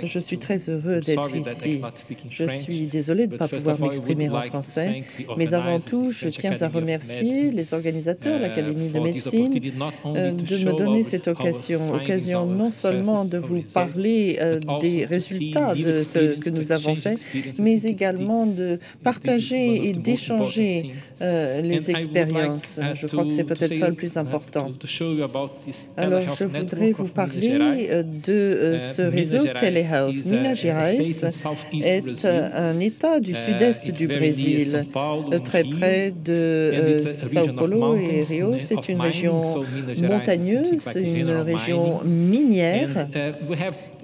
Je suis très heureux d'être ici. Je suis désolé de ne pas pouvoir m'exprimer en français, mais avant tout, je tiens à remercier les organisateurs, l'Académie de médecine, de me donner cette occasion non seulement de vous parler des résultats de ce que nous avons fait, mais également de partager et d'échanger les expériences. Je crois que c'est peut-être ça le plus important. Alors, je voudrais vous parler de ce réseau Telehealth. Minas Gerais est un État du sud-est du Brésil, très près de São Paulo et Rio. C'est une région montagneuse, une région minière.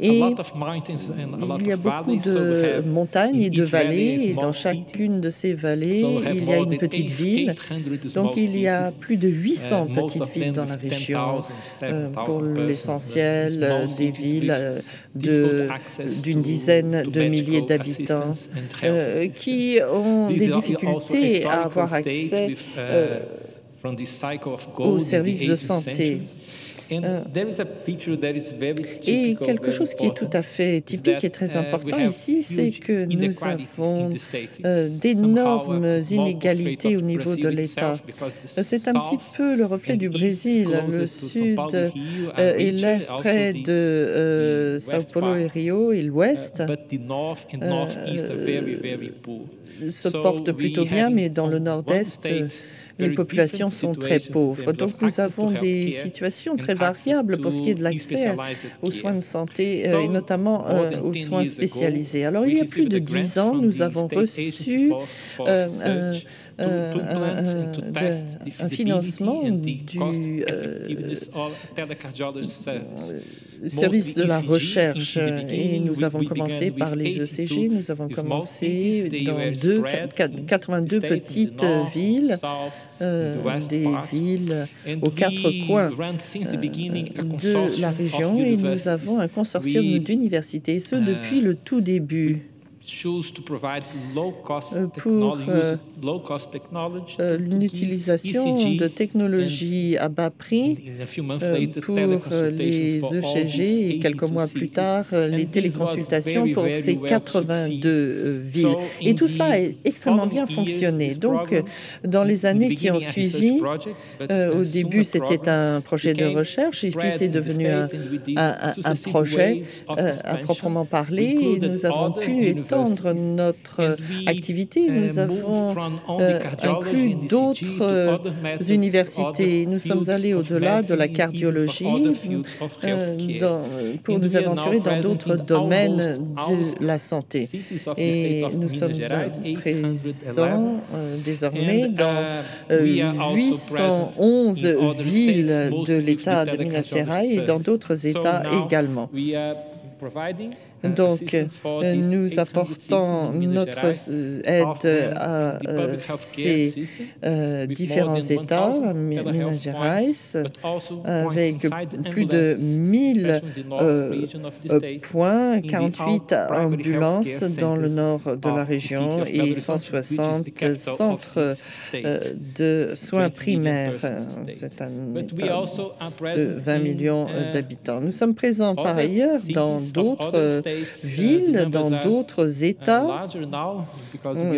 Et il y a beaucoup de montagnes et de vallées, et dans chacune de ces vallées, il y a une petite ville. Donc, il y a plus de 800 petites villes dans la région, pour l'essentiel des villes d'une dizaine de milliers d'habitants qui ont des difficultés à avoir accès aux services de santé. Et quelque chose qui est tout à fait typique et très important ici, c'est que nous avons d'énormes inégalités au niveau de l'État. C'est un petit peu le reflet du Brésil. Le sud et l'est près de São Paulo et Rio et l'ouest se portent plutôt bien, mais dans le nord-est, les populations sont très pauvres. Donc, nous avons des situations très variables pour ce qui est de l'accès aux soins de santé et notamment aux soins spécialisés. Alors, il y a plus de 10 ans, nous avons reçu un financement du service de la recherche et nous avons commencé par les ECG. Nous avons commencé dans 82 petites villes, des villes aux 4 coins de la région, et nous avons un consortium d'universités, ce depuis le tout début, pour l'utilisation de technologies à bas prix pour les ECG et quelques mois plus tard les téléconsultations pour ces 82 villes. Et tout cela a extrêmement bien fonctionné. Donc, dans les années qui ont suivi, au début c'était un projet de recherche et puis c'est devenu un projet à proprement parler, et nous avons pu étendre notre activité. Nous avons inclus d'autres universités. Nous sommes allés au-delà de la cardiologie pour nous aventurer dans d'autres domaines de la santé. Et nous sommes présents désormais dans 811 villes de l'État de Minas Gerais et dans d'autres États également. Donc, nous apportons notre aide à ces différents États, Minas Gerais, avec plus de 1000 points, 48 ambulances dans le nord de la région et 160 centres de soins primaires. C'est un État de 20 millions d'habitants. Nous sommes présents par ailleurs dans d'autres villes, dans d'autres États,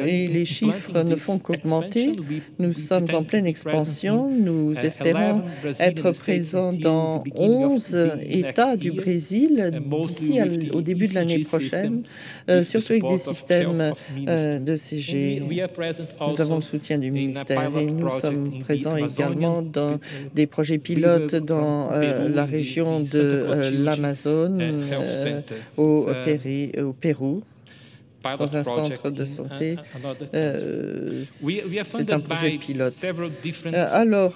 et les chiffres ne font qu'augmenter. Nous sommes en pleine expansion. Nous espérons être présents dans 11 États du Brésil d'ici au début de l'année prochaine, surtout avec des systèmes de CG. Nous avons le soutien du ministère et nous sommes présents également dans des projets pilotes dans la région de l'Amazone, au Pérou, dans un centre de santé. C'est un projet pilote. Alors,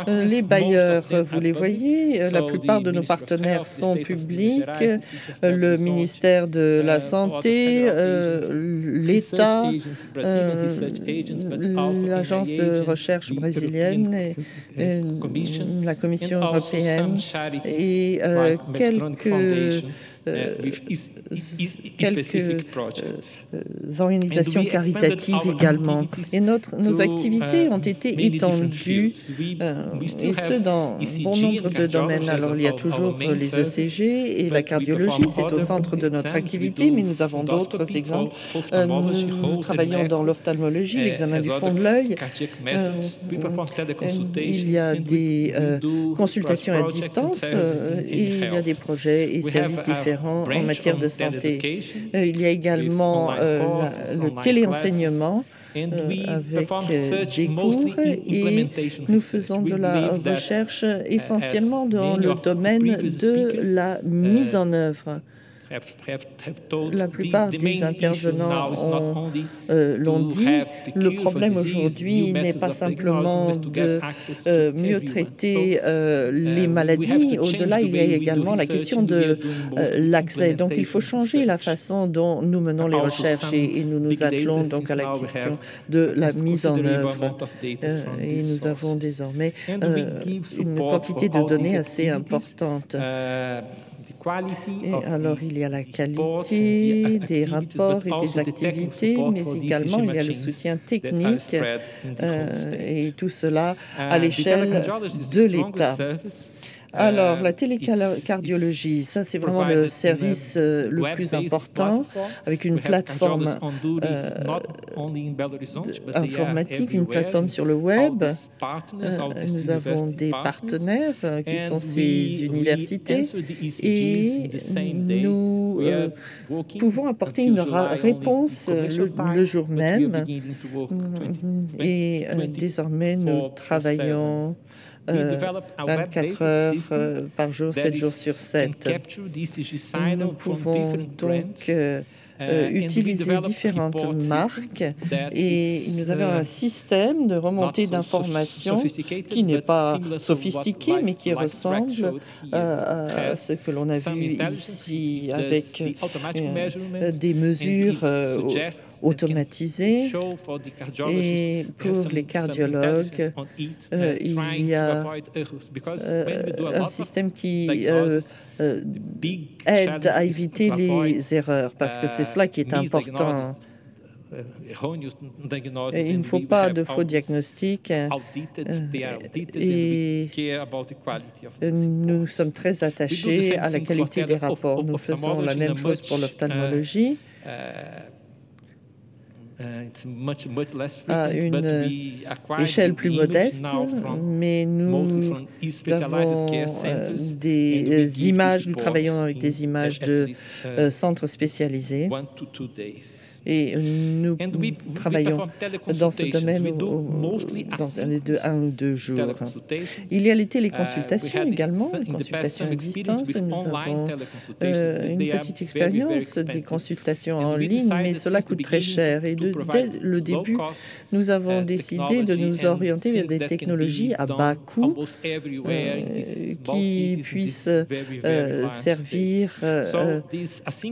les bailleurs, vous les voyez, la plupart de nos partenaires sont publics, le ministère de la Santé, l'État, l'agence de recherche brésilienne, la Commission européenne et quelques quelques organisations caritatives également. Et nos activités ont été étendues, et ce, dans bon nombre de domaines. Alors, il y a toujours les ECG et la cardiologie, c'est au centre de notre activité, mais nous avons d'autres exemples. Nous travaillons dans l'ophtalmologie, l'examen du fond de l'œil. Il y a des consultations à distance et il y a des projets et services différents en matière de santé. Il y a également le téléenseignement avec des cours et nous faisons de la recherche essentiellement dans le domaine de la mise en œuvre. La plupart des intervenants l'ont dit, le problème aujourd'hui n'est pas simplement de mieux traiter les maladies. Au-delà, il y a également la question de l'accès. Donc, il faut changer la façon dont nous menons les recherches et nous nous attelons donc à la question de la mise en œuvre. Et nous avons désormais une quantité de données assez importante. Et alors, il y a la qualité des rapports et des activités, mais également il y a le soutien technique et tout cela à l'échelle de l'État. Alors, la télécardiologie, ça c'est vraiment le service le plus important, avec une plateforme informatique, une plateforme sur le web. Nous avons des partenaires qui sont ces universités et nous pouvons apporter une réponse le jour même. Et désormais, nous travaillons 24 heures par jour, 7 jours sur 7. Nous pouvons donc utiliser différentes marques et nous avons un système de remontée d'informations qui n'est pas sophistiqué, mais qui ressemble à ce que l'on a vu ici avec des mesures automatisées. Et pour les cardiologues, il y a un système qui aide à éviter les erreurs, parce que c'est cela qui est important. Et il ne faut pas de faux diagnostics et nous sommes très attachés à la qualité des rapports. Nous faisons la même chose pour l'ophtalmologie. À une échelle plus modeste, mais nous avons des images, nous travaillons avec des images de centres spécialisés. Et nous travaillons dans ce domaine dans de 1 ou 2 jours. Il y a les téléconsultations également, les consultations à distance. Nous avons une petite expérience des consultations en ligne, mais cela coûte très cher. Et dès le début, nous avons décidé de nous orienter vers des technologies à bas coût qui puissent servir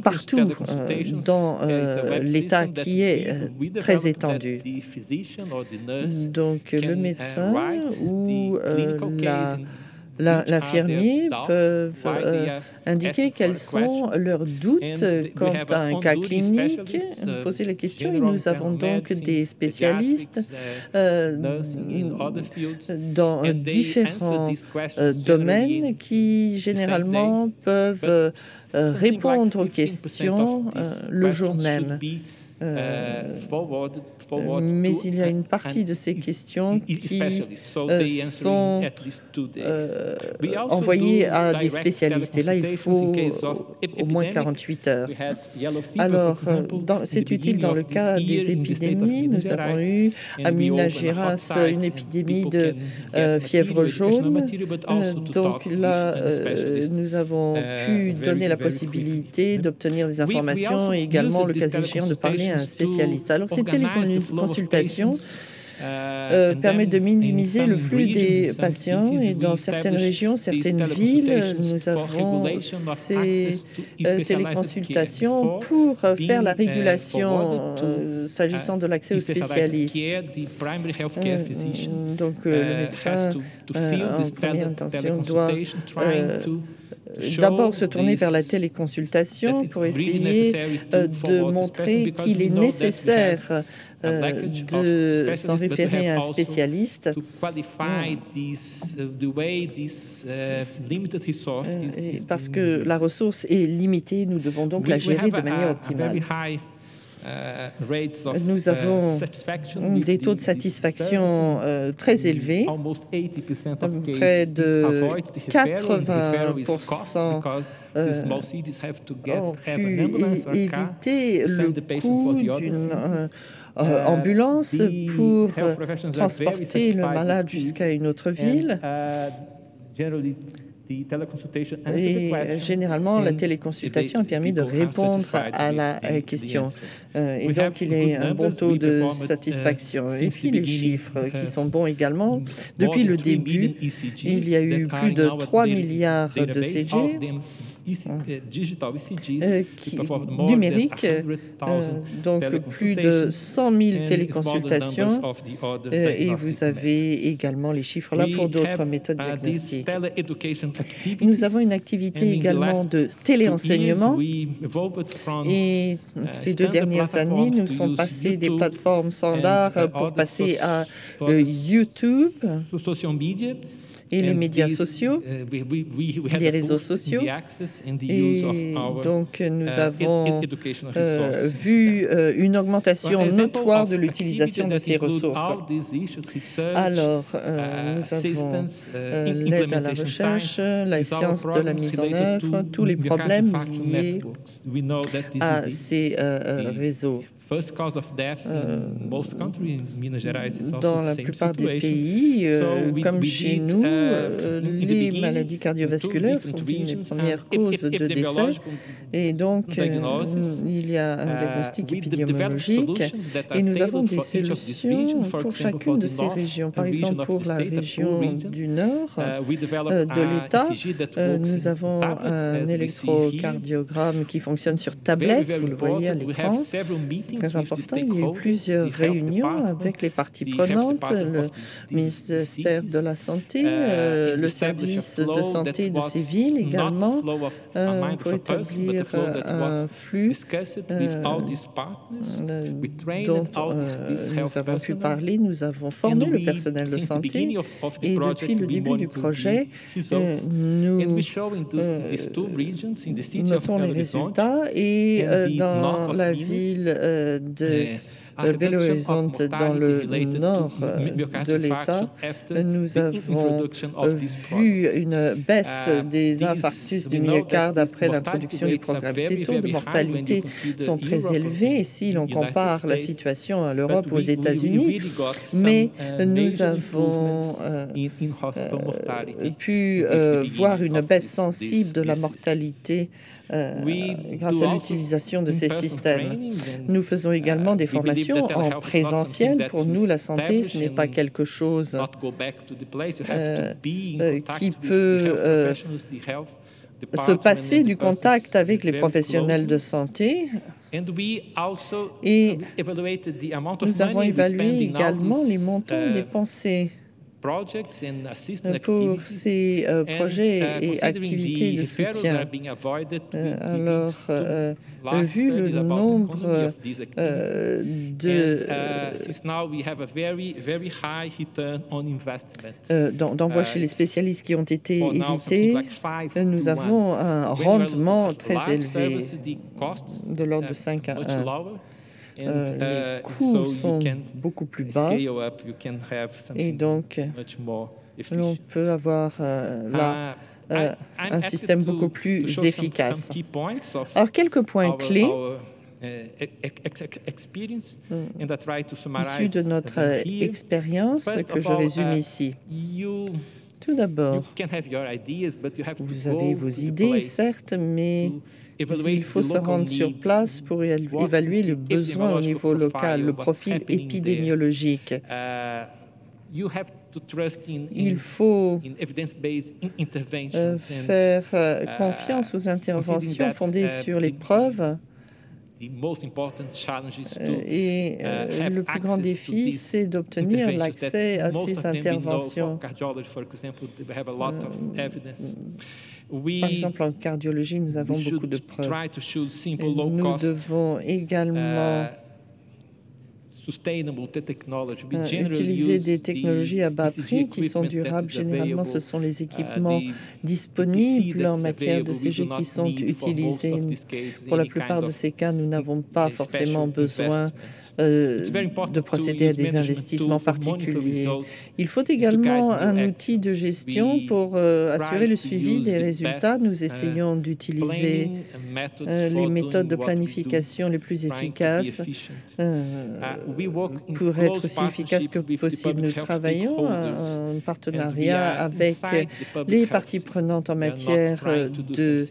partout dans l'État qui est très étendu. Donc, le médecin ou l'infirmier peuvent indiquer quels sont leurs doutes quant à un cas clinique, poser la question, et nous avons donc des spécialistes dans différents domaines qui généralement peuvent répondre aux questions le jour même. Mais il y a une partie de ces questions qui sont envoyées à des spécialistes. Et là, il faut au moins 48 heures. Alors, c'est utile dans le cas des épidémies. Nous avons eu à Minas Gerais une épidémie de fièvre jaune. Donc là, nous avons pu donner la possibilité d'obtenir des informations et également, le cas échéant, de parler à un spécialiste. Alors, ces téléconsultations permettent de minimiser le flux des patients et dans certaines régions, certaines villes, nous avons ces téléconsultations pour faire la régulation s'agissant de l'accès aux spécialistes. Donc, le médecin en première intention doit d'abord se tourner vers la téléconsultation pour essayer de montrer qu'il est nécessaire de s'en référer à un spécialiste parce que la ressource est limitée, nous devons donc la gérer de manière optimale. Nous avons des taux de satisfaction très élevés. Près de 80% ont pu éviter le coût d'une ambulance pour transporter le malade jusqu'à une autre ville. Et généralement, la téléconsultation a permis de répondre à la question. Et donc, il y a un bon taux de satisfaction. Et puis, les chiffres qui sont bons également. Depuis le début, il y a eu plus de 3 milliards de CG numériques, donc plus de 100 000 téléconsultations. Et vous avez également les chiffres là pour d'autres méthodes diagnostiques. Nous avons une activité également de téléenseignement. Et ces 2 dernières années, nous sommes passés des plateformes standards pour passer à YouTube et les médias sociaux, les réseaux sociaux. Et donc, nous avons vu une augmentation notoire de l'utilisation de ces ressources. Alors, nous avons l'aide à la recherche, la science de la mise en œuvre, tous les problèmes liés à ces réseaux. Dans la plupart des pays, comme chez nous, les maladies cardiovasculaires sont une première cause de décès. Et donc, il y a un diagnostic épidémiologique et nous avons des solutions pour chacune de ces régions. Par exemple, pour la région du Nord de l'État, nous avons un électrocardiogramme qui fonctionne sur tablette, vous le voyez à l'écran. Très important. Il y a eu plusieurs réunions avec les parties prenantes, le ministère de la Santé, le service de santé de ces villes également, pour établir un flux dont nous avons pu parler. Nous avons formé le personnel de santé et depuis le début du projet, nous notons les résultats et dans la ville de Belo Horizonte, dans le nord de l'État, nous avons vu une baisse des infarctus du myocarde après l'introduction du programme. Ces taux de mortalité sont très élevés si l'on compare la situation à l'Europe ou aux États-Unis, mais nous avons pu voir une baisse sensible de la mortalité grâce à l'utilisation de ces systèmes. Nous faisons également des formations en présentiel. Pour nous, la santé, ce n'est pas quelque chose qui peut se passer du contact avec les professionnels de santé. Et nous avons évalué également les montants dépensés pour ces projets et activités de soutien. Alors, vu le nombre d'envois chez les spécialistes qui ont été évités, nous avons un rendement très élevé, de l'ordre de 5 à 1. Les coûts sont beaucoup plus bas et donc l'on peut avoir là un système beaucoup plus efficace. Alors, quelques points clés issus de notre expérience que je résume ici. Tout d'abord, vous avez vos idées, certes, mais il faut se rendre sur place pour évaluer le besoin au niveau local, le profil épidémiologique. Il faut faire confiance aux interventions fondées sur les preuves. Et le plus grand défi, c'est d'obtenir l'accès à ces interventions. Par exemple, en cardiologie, nous avons beaucoup de preuves. Nous devons également utiliser des technologies à bas prix qui sont durables. Généralement, ce sont les équipements disponibles en matière de CG qui sont utilisés. Pour la plupart de ces cas, nous n'avons pas forcément besoin de procéder à des investissements particuliers. Il faut également un outil de gestion pour assurer le suivi des résultats. Nous essayons d'utiliser les méthodes de planification les plus efficaces pour être aussi efficace que possible. Nous travaillons en partenariat avec les parties prenantes en matière de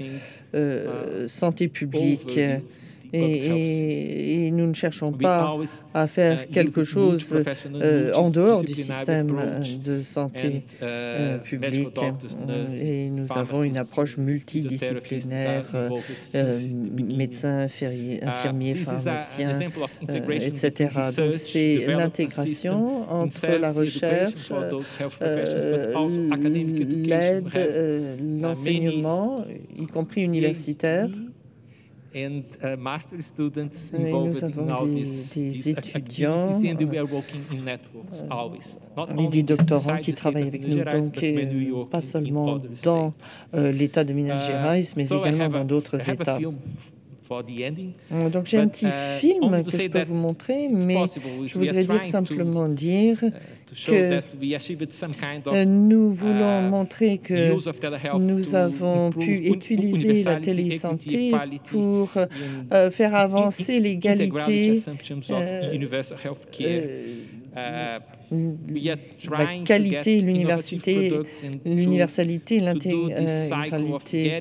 santé publique. Et nous ne cherchons pas à faire quelque chose en dehors du système de santé publique. Et nous avons une approche multidisciplinaire, médecins, infirmiers, pharmaciens, etc. Donc c'est l'intégration entre la recherche, l'aide, l'enseignement, y compris universitaire. Et nous avons des étudiants et des doctorants qui travaillent avec nous, donc pas seulement dans l'État de Minas Gerais, mais également dans d'autres États. Donc j'ai un petit film que je peux vous montrer, mais je voudrais simplement dire que nous voulons montrer que nous avons pu utiliser la télésanté pour faire avancer l'égalité, la qualité, l'universalité, l'intégralité.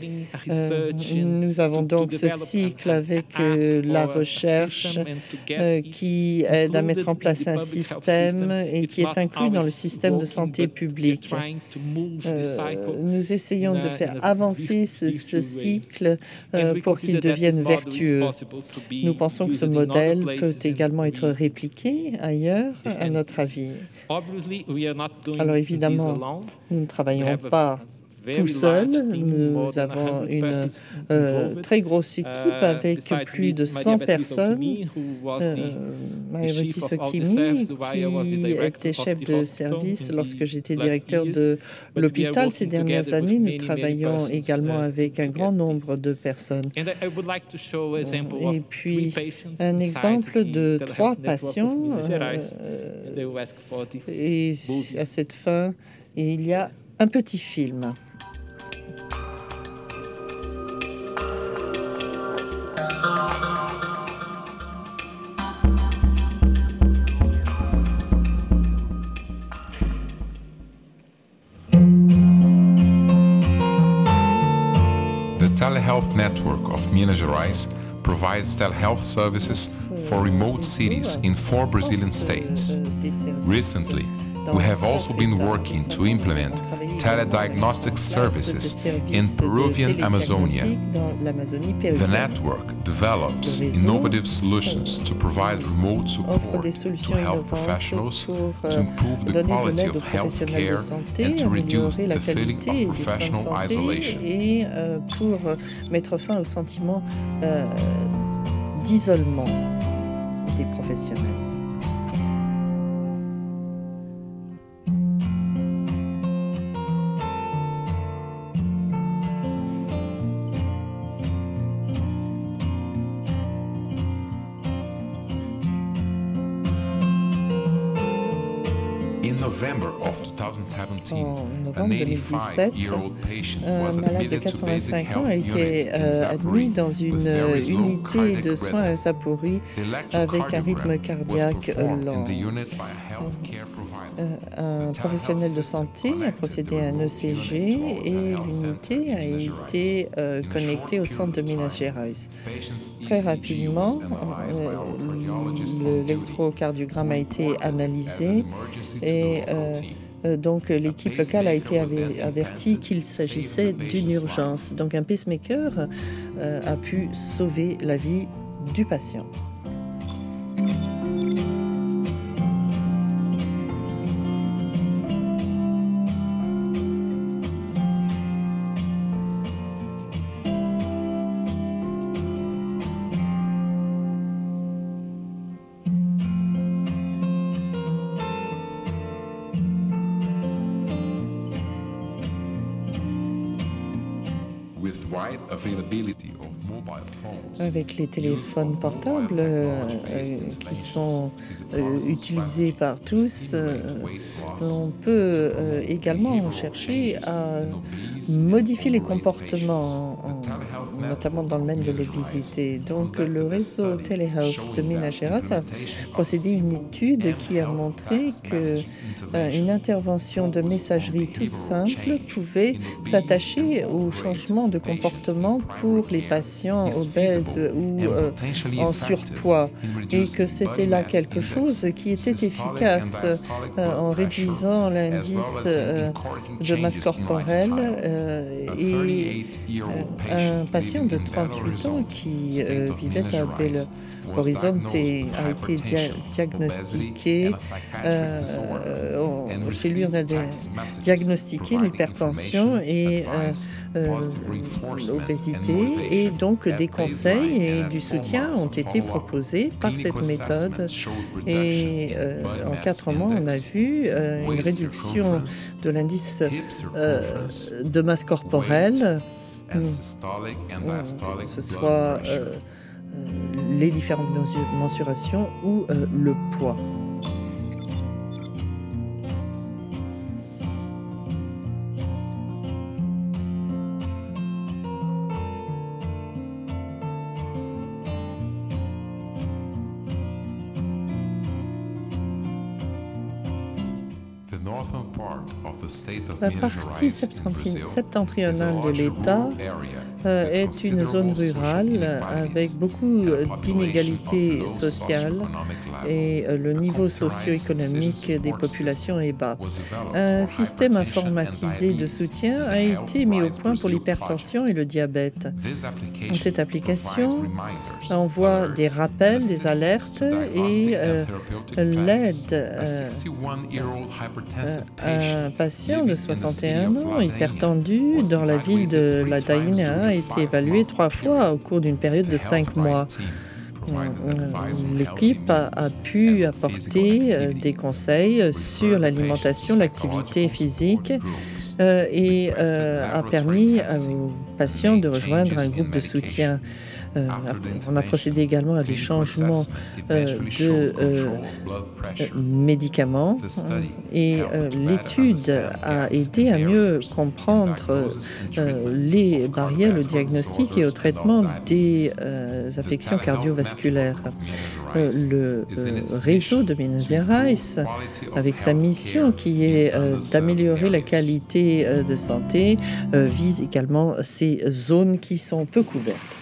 Nous avons donc ce cycle avec la recherche qui aide à mettre en place un système et qui est inclus dans le système de santé publique. Nous essayons de faire avancer ce cycle pour qu'il devienne vertueux. Nous pensons que ce modèle peut également être répliqué ailleurs, à notre avis. Alors évidemment, nous ne travaillons pas tout seul. Nous avons une très grosse équipe avec plus de 100 personnes. Mayurati Sokimi, qui était chef de service lorsque j'étais directeur de l'hôpital ces dernières années. Nous travaillons également avec un grand nombre de personnes. Et puis, un exemple de 3 patients. Et à cette fin, il y a un petit film. The Telehealth Network of Minas Gerais provides telehealth services for remote cities in 4 Brazilian states. Recently, we have also been working to implement telediagnostic services in Peruvian Amazonia. The network develops innovative solutions to provide remote support to health professionals to improve the quality of health care and to reduce the feeling of professional isolation. Et pour mettre fin au sentiment d'isolement des professionnels. In November of 2017, an 85-year-old patient was admitted to basic health unit admis dans une unité de soins à Sapori avec un rythme cardiaque lent. Un professionnel de santé a procédé à un ECG et l'unité a été connectée au centre de Minas Gerais. Très rapidement, l'électrocardiogramme a été analysé et donc l'équipe locale a été avertie qu'il s'agissait d'une urgence. Donc un pacemaker a pu sauver la vie du patient. Avec les téléphones portables qui sont utilisés par tous, on peut également chercher à modifier les comportements, notamment dans le domaine de l'obésité. Donc, le réseau Telehealth de Minas Gerais a procédé à une étude qui a montré qu'une intervention de messagerie toute simple pouvait s'attacher au changement de comportement pour les patients obèses ou en surpoids, et que c'était là quelque chose qui était efficace en réduisant l'indice de masse corporelle. Et un patient de 38 ans qui vivait à Belo Horizonte a été diagnostiqué. Chez lui, on a diagnostiqué l'hypertension et l'obésité, et donc des conseils et du soutien ont été proposés par cette méthode. Et en 4 mois, on a vu une réduction de l'indice de masse corporelle, que ce soit les différentes mensurations ou le poids. La partie septentrionale de l'État est une zone rurale avec beaucoup d'inégalités sociales et le niveau socio-économique des populations est bas. Un système informatisé de soutien a été mis au point pour l'hypertension et le diabète. Cette application envoie des rappels, des alertes et l'aide à un patient de 61 ans hypertendu dans la ville de La Daïna a été évalué 3 fois au cours d'une période de 5 mois. L'équipe a pu apporter des conseils sur l'alimentation, l'activité physique et a permis aux patients de rejoindre un groupe de soutien. On a procédé également à des changements de médicaments et l'étude a aidé à mieux comprendre les barrières au diagnostic et au traitement des affections cardiovasculaires. Le réseau de Minas Gerais, avec sa mission qui est d'améliorer la qualité de santé, vise également ces zones qui sont peu couvertes.